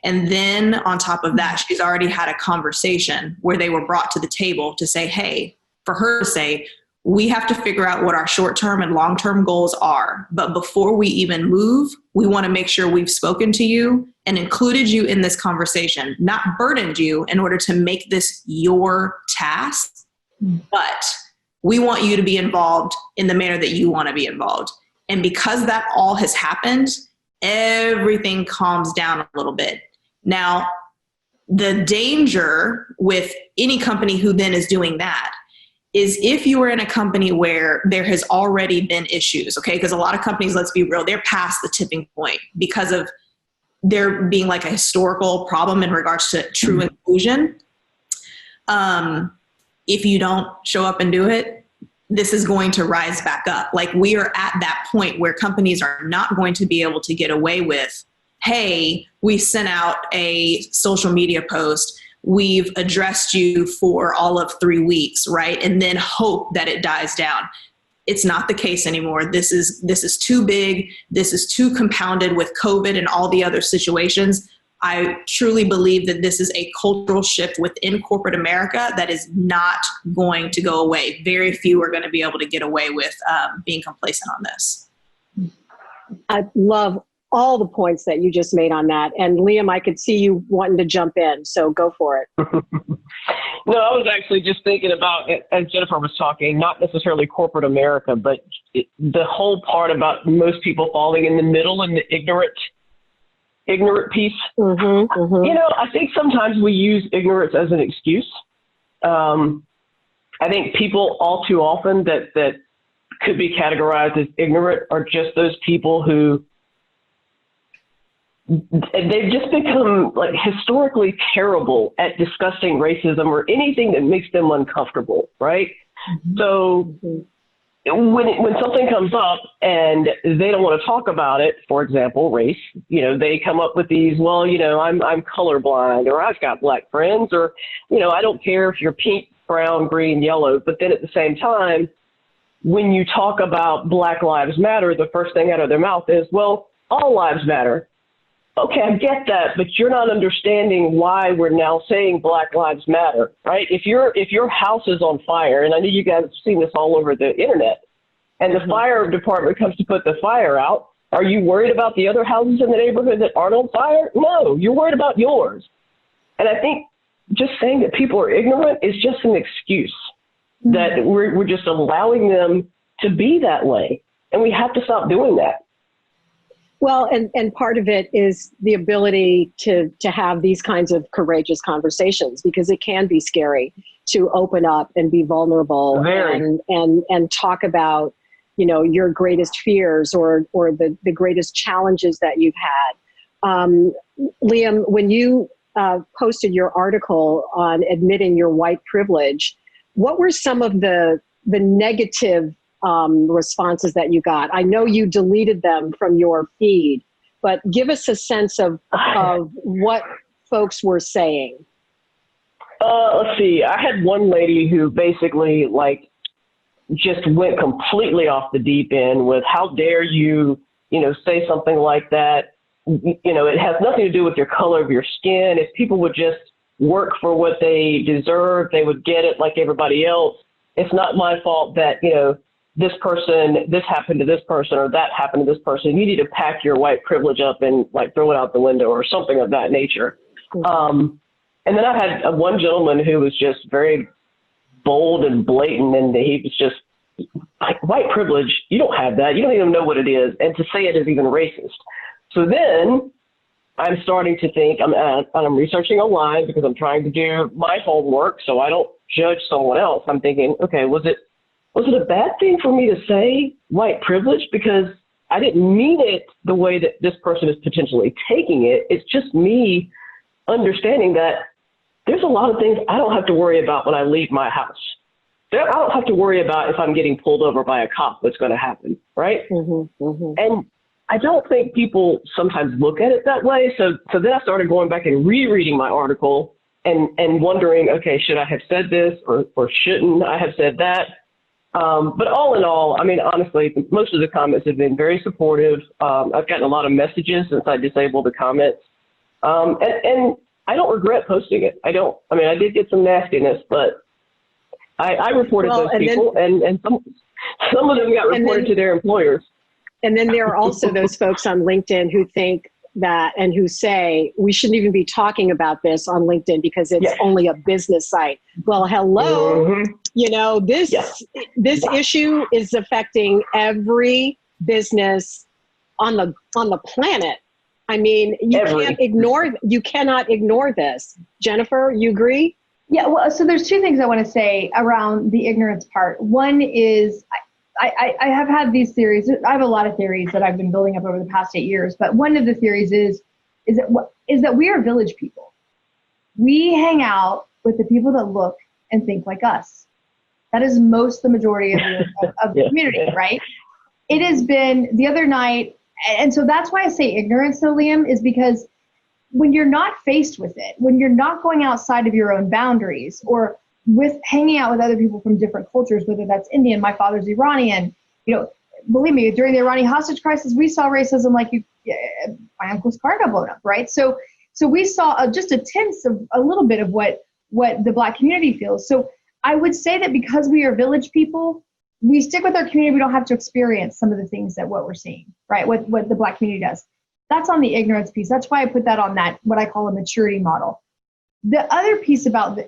And then on top of that, she's already had a conversation where they were brought to the table to say, hey, for her to say, we have to figure out what our short-term and long-term goals are. But before we even move, we want to make sure we've spoken to you and included you in this conversation, not burdened you in order to make this your task, but we want you to be involved in the manner that you want to be involved. And because that all has happened, everything calms down a little bit. Now, the danger with any company who then is doing that is if you are in a company where there has already been issues, okay? Because a lot of companies, let's be real, they're past the tipping point because of there being like a historical problem in regards to true inclusion. If you don't show up and do it, this is going to rise back up. Like we are at that point where companies are not going to be able to get away with, hey, we sent out a social media post, we've addressed you for all of 3 weeks, right? And then hope that it dies down. It's not the case anymore. This is too big. This is too compounded with COVID and all the other situations. I truly believe that this is a cultural shift within corporate America that is not going to go away. Very few are going to be able to get away with being complacent on this. I love all the points that you just made on that. And Liam, I could see you wanting to jump in, so go for it. No, I was actually just thinking about, as Jennifer was talking, not necessarily corporate America, but the whole part about most people falling in the middle and the ignorant piece. I think sometimes we use ignorance as an excuse. I think people all too often that could be categorized as ignorant are just those people who they've just become like historically terrible at discussing racism or anything that makes them uncomfortable, right? Mm-hmm. So when something comes up and they don't want to talk about it, for example, race, they come up with these, well, I'm colorblind, or I've got black friends, or, I don't care if you're pink, brown, green, yellow. But then at the same time, when you talk about Black Lives Matter, the first thing out of their mouth is, well, all lives matter. Okay, I get that, but you're not understanding why we're now saying Black Lives Matter, right? If your house is on fire, and I know you guys have seen this all over the internet, and the fire department comes to put the fire out, are you worried about the other houses in the neighborhood that aren't on fire? No, you're worried about yours. And I think just saying that people are ignorant is just an excuse, that we're just allowing them to be that way, and we have to stop doing that. Well, and part of it is the ability to have these kinds of courageous conversations, because it can be scary to open up and be vulnerable and talk about, your greatest fears or the greatest challenges that you've had. Liam, when you posted your article on admitting your white privilege, what were some of the negative responses that you got? I know you deleted them from your feed, but give us a sense of what folks were saying. Let's see. I had one lady who basically just went completely off the deep end with, how dare you, say something like that. It has nothing to do with your color of your skin. If people would just work for what they deserve, they would get it like everybody else. It's not my fault that, this happened to this person, or that happened to this person. You need to pack your white privilege up and throw it out the window, or something of that nature. Mm-hmm. And then I had one gentleman who was just very bold and blatant, and he was just like, white privilege, you don't have that. You don't even know what it is. And to say it is even racist. So then I'm starting to think, I'm researching online because I'm trying to do my homework so I don't judge someone else. I'm thinking, okay, was it a bad thing for me to say white privilege? Because I didn't mean it the way that this person is potentially taking it. It's just me understanding that there's a lot of things I don't have to worry about when I leave my house. I don't have to worry about if I'm getting pulled over by a cop, what's going to happen, right? Mm-hmm, mm-hmm. And I don't think people sometimes look at it that way. So then I started going back and rereading my article and wondering, okay, should I have said this or shouldn't I have said that? But all in all, honestly, most of the comments have been very supportive. I've gotten a lot of messages since I disabled the comments. And I don't regret posting it. I did get some nastiness, but I reported those people, and some of them got reported to their employers. And then there are also those folks on LinkedIn who think that, and who say, we shouldn't even be talking about this on LinkedIn because it's only a business site. Well, hello, mm-hmm. This issue is affecting every business on the planet. You cannot ignore this. Jennifer, you agree? Yeah, well, so there's two things I want to say around the ignorance part. One is I have had these theories. I have a lot of theories that I've been building up over the past 8 years, but one of the theories is that we are village people. We hang out with the people that look and think like us. That is the majority of the community, right? It has been the other night, and so that's why I say ignorance, though, Liam, is because when you're not faced with it, when you're not going outside of your own boundaries, or with hanging out with other people from different cultures, whether that's Indian, my father's Iranian, believe me, during the Iranian hostage crisis, we saw racism my uncle's car got blown up, right? So we saw just a little bit of what the Black community feels. So I would say that because we are village people, we stick with our community. We don't have to experience some of the things that what we're seeing, right? What the Black community does. That's on the ignorance piece. That's why I put that on that, what I call a maturity model. The other piece about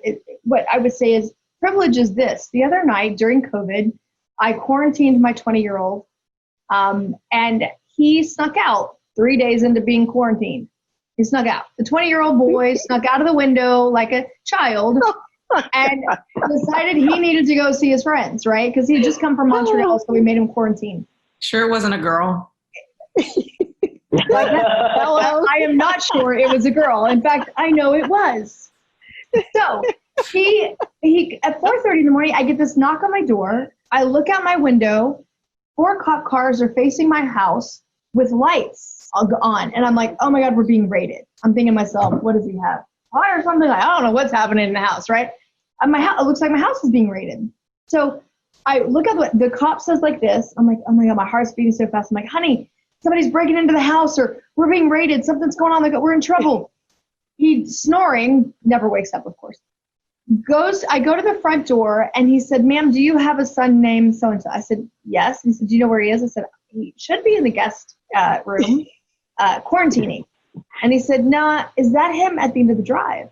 what I would say is privilege is this. The other night during COVID, I quarantined my 20-year-old, and he snuck out 3 days into being quarantined. He snuck out. The 20-year-old boy snuck out of the window like a child and decided he needed to go see his friends, right? Because he had just come from Montreal, so we made him quarantine. Sure it wasn't a girl. Like, hello, I am not sure it was a girl. In fact, I know it was. So he at 4:30 in the morning, I get this knock on my door. I look out my window. 4 cop cars are facing my house with lights on. And I'm like, oh my God, we're being raided. I'm thinking to myself, what does he have? Fire or something? I don't know what's happening in the house, right? And it looks like my house is being raided. So I look at the cop says like this. I'm like, oh my God, my heart's beating so fast. I'm like, honey, somebody's breaking into the house, or we're being raided. Something's going on. Like, we're in trouble. He's snoring, never wakes up, of course. I go to the front door, and he said, ma'am, do you have a son named so-and-so? I said, yes. He said, do you know where he is? I said, he should be in the guest room, quarantining. And he said, nah, is that him at the end of the drive?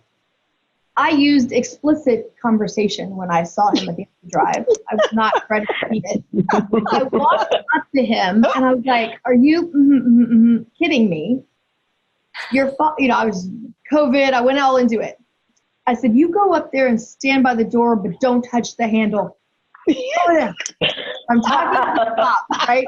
I used explicit conversation when I saw him at the end of the drive. I was not ready to read it. I walked up to him, and I was like, are you kidding me? I was COVID. I went all into it. I said, you go up there and stand by the door, but don't touch the handle. Oh, yeah. I'm talking to the cops, right?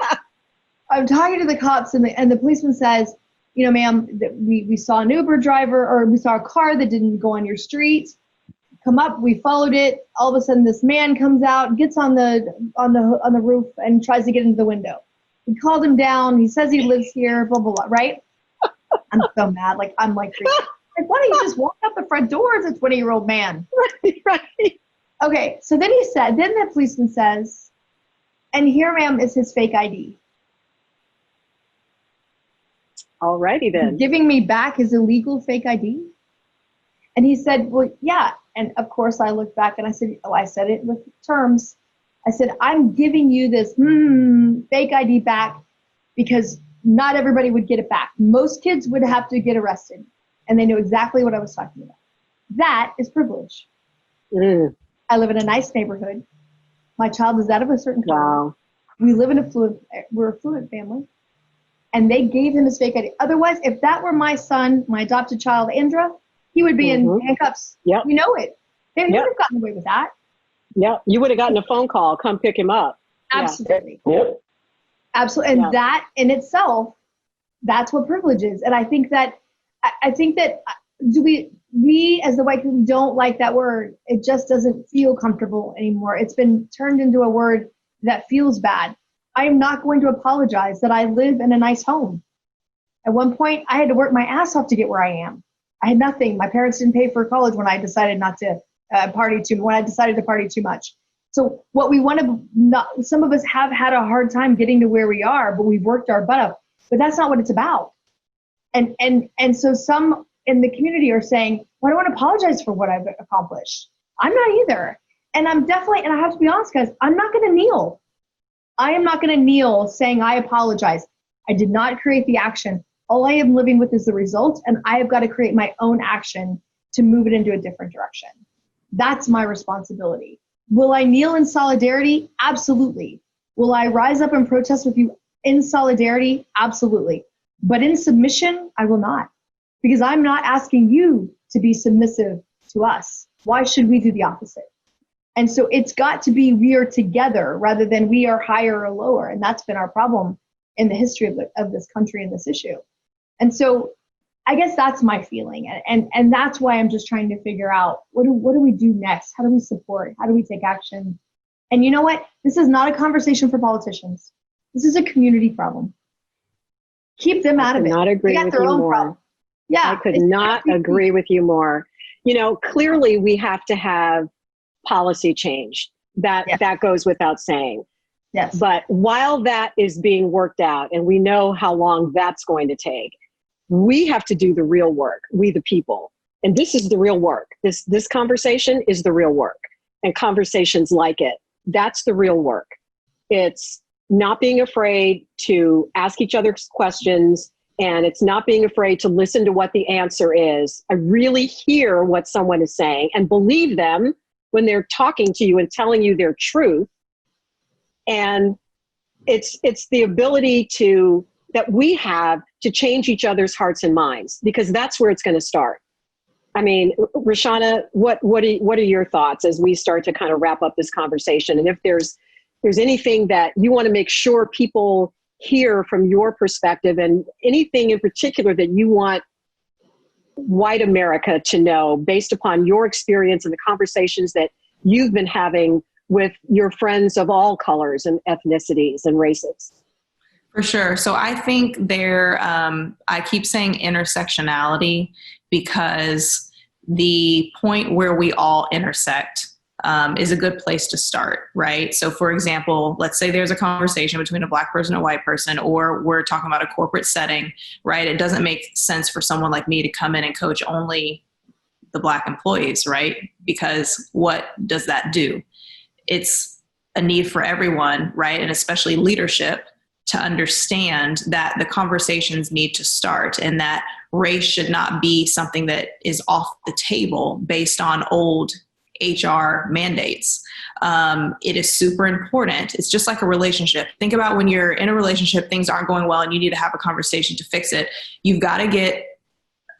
I'm talking to the cops, and the policeman says, you know, ma'am, we saw an Uber driver, or we saw a car that didn't go on your street. Come up, we followed it. All of a sudden, this man comes out, gets on the roof, and tries to get into the window. We called him down. He says he lives here. Blah blah blah. Right? I'm so mad. I'm like, why don't you just walk out the front door as a 20-year-old man? Right. Okay. So then the policeman says, and here, ma'am, is his fake ID. Alrighty then. Giving me back his illegal fake ID. And he said, well, yeah. And of course I looked back and I said, I said it with terms. I said, I'm giving you this fake ID back because not everybody would get it back. Most kids would have to get arrested, and they knew exactly what I was talking about. That is privilege. I live in a nice neighborhood. My child is out of a certain color. Wow. We live in we're a fluent family. And they gave him his fake ID. Otherwise, if that were my son, my adopted child, Andra, he would be in handcuffs. Yep. We know it. They would have gotten away with that. Yeah, you would have gotten a phone call, come pick him up. Absolutely. Yep. Absolutely. And that in itself, that's what privilege is. And I think that we as the white people don't like that word. It just doesn't feel comfortable anymore. It's been turned into a word that feels bad. I am not going to apologize that I live in a nice home. At one point, I had to work my ass off to get where I am. I had nothing. My parents didn't pay for college when I decided not to when I decided to party too much. So what we want to, some of us have had a hard time getting to where we are, but we've worked our butt off. But that's not what it's about. And so some in the community are saying, well, I don't want to apologize for what I've accomplished. I'm not either. And I'm definitely, and I have to be honest, guys, I'm not going to kneel. I am not going to kneel saying I apologize. I did not create the action. All I am living with is the result, and I have got to create my own action to move it into a different direction. That's my responsibility. Will I kneel in solidarity? Absolutely. Will I rise up and protest with you in solidarity? Absolutely. But in submission, I will not. Because I'm not asking you to be submissive to us. Why should we do the opposite? And so it's got to be we are together rather than we are higher or lower. And that's been our problem in the history of this country and this issue. And so I guess that's my feeling. And that's why I'm just trying to figure out what do we do next? How do we support? How do we take action? And you know what? This is not a conversation for politicians. This is a community problem. Keep them out of it. Not agree with you more. Problem. Yeah. I could not agree with you more. You know, clearly we have to have policy change. That goes without saying. Yes. But while that is being worked out, and we know how long that's going to take, we have to do the real work, we the people. And this is the real work. This conversation is the real work. And conversations like it, that's the real work. It's not being afraid to ask each other questions, and it's not being afraid to listen to what the answer is. I really hear what someone is saying and believe them when they're talking to you and telling you their truth. And it's the ability that we have to change each other's hearts and minds, because that's where it's going to start. I mean, Roshana, what are your thoughts as we start to kind of wrap up this conversation? And if there's anything that you want to make sure people hear from your perspective and anything in particular that you want white America to know based upon your experience and the conversations that you've been having with your friends of all colors and ethnicities and races? For sure. So I think I keep saying intersectionality because the point where we all intersect is a good place to start, right? So for example, let's say there's a conversation between a Black person and a white person, or we're talking about a corporate setting, right? It doesn't make sense for someone like me to come in and coach only the Black employees, right? Because what does that do? It's a need for everyone, right? And especially leadership to understand that the conversations need to start and that race should not be something that is off the table based on old HR mandates. It is super important. It's just like a relationship. Think about when you're in a relationship, things aren't going well and you need to have a conversation to fix it. You've got to get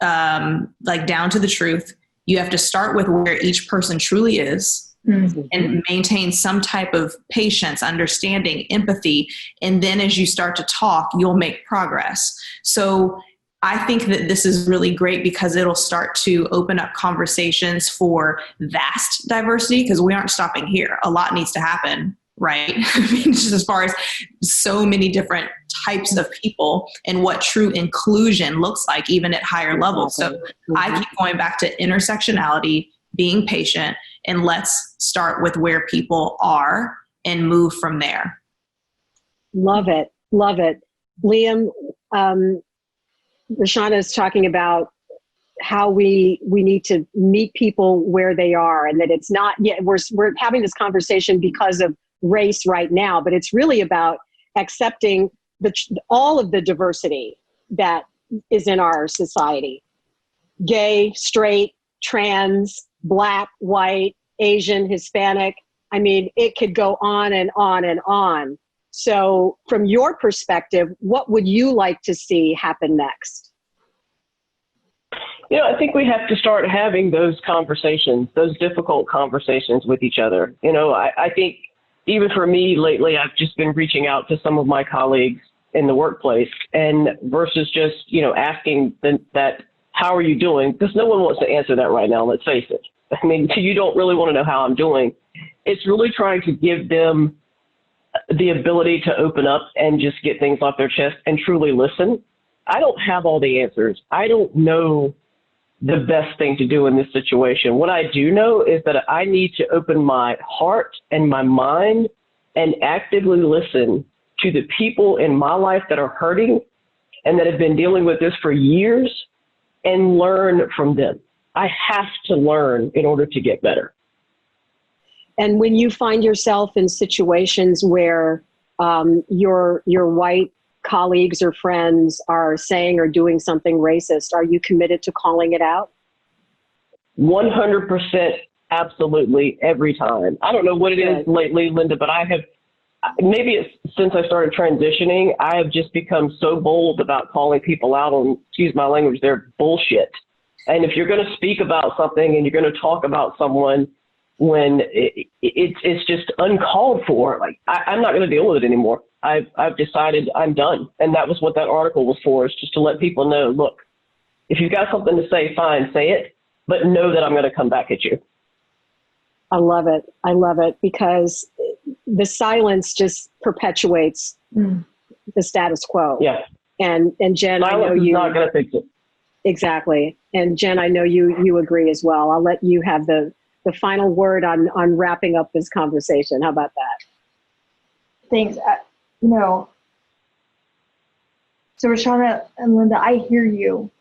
down to the truth. You have to start with where each person truly is. Mm-hmm. And maintain some type of patience, understanding, empathy. And then as you start to talk, you'll make progress. So I think that this is really great because it'll start to open up conversations for vast diversity, because we aren't stopping here. A lot needs to happen, right? I mean, just as far as so many different types of people and what true inclusion looks like, even at higher levels. So I keep going back to intersectionality, being patient, and let's start with where people are and move from there. Love it. Love it. Liam, Rashana is talking about how we need to meet people where they are, and that it's not, we're having this conversation because of race right now, but it's really about accepting all of the diversity that is in our society. Gay, straight, trans, Black, white, Asian, Hispanic. I mean, it could go on and on and on. So from your perspective, what would you like to see happen next? I think we have to start having those conversations, those difficult conversations with each other. I think even for me lately, I've just been reaching out to some of my colleagues in the workplace, and versus just, asking that, how are you doing? Because no one wants to answer that right now, let's face it. I mean, you don't really want to know how I'm doing. It's really trying to give them the ability to open up and just get things off their chest and truly listen. I don't have all the answers. I don't know the best thing to do in this situation. What I do know is that I need to open my heart and my mind and actively listen to the people in my life that are hurting and that have been dealing with this for years and learn from them. I have to learn in order to get better. And when you find yourself in situations where your white colleagues or friends are saying or doing something racist, are you committed to calling it out? 100%, absolutely, every time. I don't know what it is lately, Linda, but maybe it's since I started transitioning, I have just become so bold about calling people out on, excuse my language, their bullshit. And if you're going to speak about something and you're going to talk about someone when it's just uncalled for, like I'm not going to deal with it anymore. I've decided I'm done. And that was what that article was for, is just to let people know, look, if you've got something to say, fine, say it, but know that I'm going to come back at you. I love it. I love it, because the silence just perpetuates the status quo. Yeah. And Jen, silence I know is not going to fix it. Exactly. And Jen, I know you agree as well. I'll let you have the final word on wrapping up this conversation. How about that? Thanks. So Rashana and Linda, I hear you.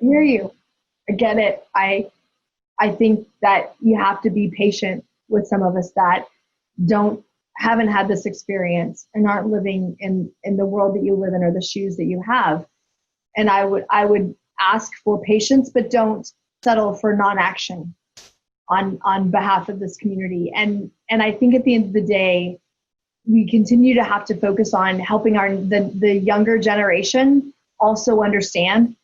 I get it. I think that you have to be patient with some of us that haven't had this experience and aren't living in the world that you live in or the shoes that you have. And I would ask for patience, but don't settle for non-action on behalf of this community. And I think at the end of the day, we continue to have to focus on helping the younger generation also understand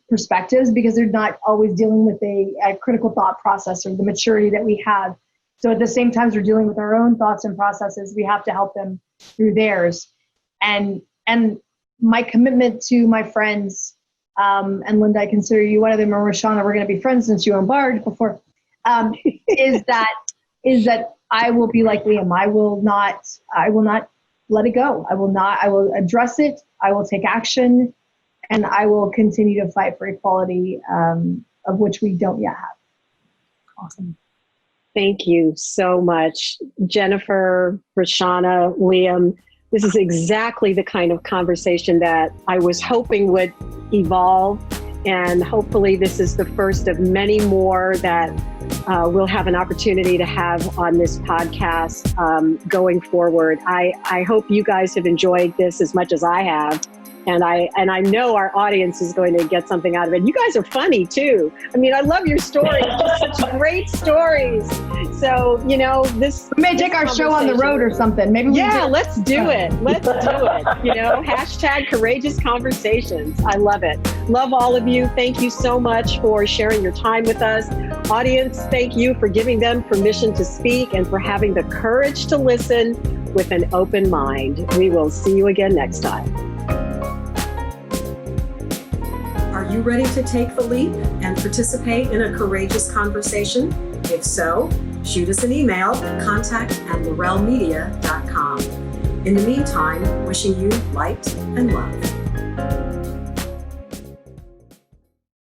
perspectives, because they're not always dealing with a critical thought process or the maturity that we have. So at the same time, we're dealing with our own thoughts and processes. We have to help them through theirs. and my commitment to my friends, and Linda, I consider you one of them, or Roshana, we're going to be friends since you were embarked before, is that I will be like Liam. I will not let it go. I will address it. I will take action, and I will continue to fight for equality, of which we don't yet have. Awesome. Thank you so much, Jennifer, Roshana, Liam. This is exactly the kind of conversation that I was hoping would evolve, and hopefully this is the first of many more that we'll have an opportunity to have on this podcast going forward. I hope you guys have enjoyed this as much as I have. And I know our audience is going to get something out of it. You guys are funny too. I mean, I love your stories, just such great stories. So, this we may take our show on the road or something. Maybe let's do it. Let's do it. Hashtag courageous conversations. I love it. Love all of you. Thank you so much for sharing your time with us. Audience, thank you for giving them permission to speak and for having the courage to listen with an open mind. We will see you again next time. Are you ready to take the leap and participate in a courageous conversation? If so, shoot us an email at contact@lorellemedia.com. In the meantime, wishing you light and love.